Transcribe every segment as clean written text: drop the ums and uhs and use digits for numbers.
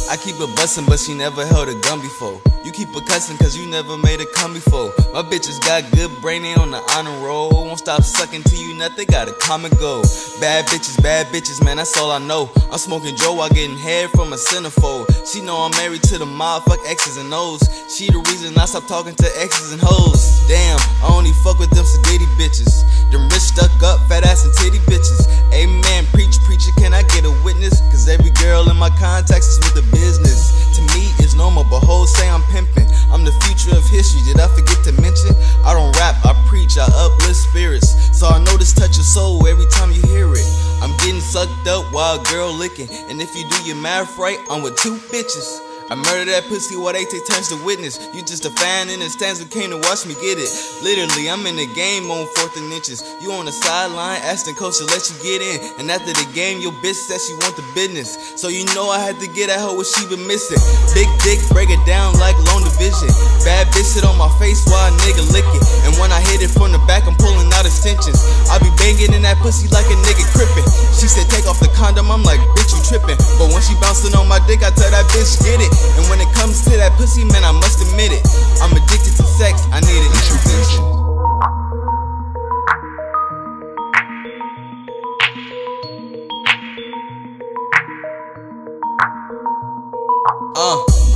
I keep it bustin', but she never held a gun before. You keep it cussin' cause you never made it come before. My bitches got good brain, they on the honor roll. Won't stop sucking till you nut, they got a common goal. Bad bitches, man, that's all I know. I'm smoking Joe while getting head from a centerfold. She know I'm married to the mob, fuck X's and O's. She the reason I stop talking to X's and hoes. Damn, I only fuck with them sedity bitches. Them rich stuck up, fat ass and titty bitches. Amen, preacher, can I get a witness? Cause every girl in my contacts is with the business. To me, it's normal, but hoes say I'm pimping. I'm the future of history, did I forget to mention? I don't rap, I preach, I uplift spirits. So I know this touch your soul every time you hear it. I'm getting sucked up while a girl licking. And if you do your math right, I'm with 2 bitches. I murder that pussy while they take turns to witness. You just a fan in the stands who came to watch me get it. Literally, I'm in the game on 4th and inches. You on the sideline, asking coach to let you get in. And after the game, your bitch said she want the business. So you know I had to get at her what she been missing. Big dick, break it down like long division. Bad bitch sit on my face while a nigga lick it. And when I hit it from the back, I'm pulling out extensions. I be banging in that pussy like a nigga crippin'. She said take off the condom, I'm like, bitch you trippin'. But when she bouncing on my dick, I tell that bitch get it. And when it comes to that pussy, man, I must admit it. I'm addicted to sex, I need an introduction.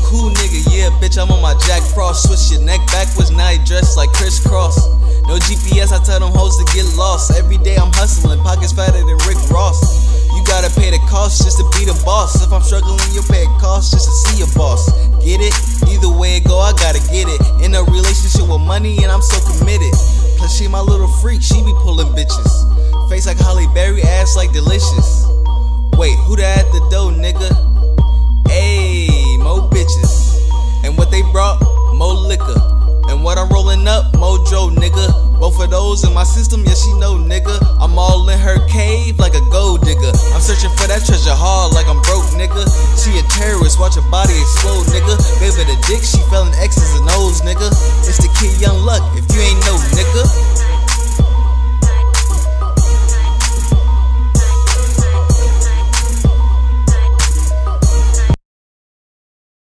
Cool nigga, yeah, bitch, I'm on my Jack Frost. Switch your neck backwards, now he dressed like Chris Cross. No GPS, I tell them hoes to get lost. Every day I'm hustling, pockets fatter than Rick Ross. You gotta pay the cost just to be the boss. If I'm struggling, you'll pay a cost just to see your boss. Get it? Either way it go, I gotta get it. In a relationship with money and I'm so committed. Plus she my little freak, she be pulling bitches. Face like Halle Berry, ass like Delicious. Wait, who that at the door, nigga? Ayy, more bitches. And what they brought? More liquor. And what I'm rolling up? Mojo, nigga. Both of those in my system, yeah, she know, nigga. I'm all in her cave like a gold digger. I'm searching for that treasure hard like I'm broke, nigga. She a terrorist, watch her body explode, nigga. Gave her the dick, she fell in X's and O's, nigga. It's the kid young.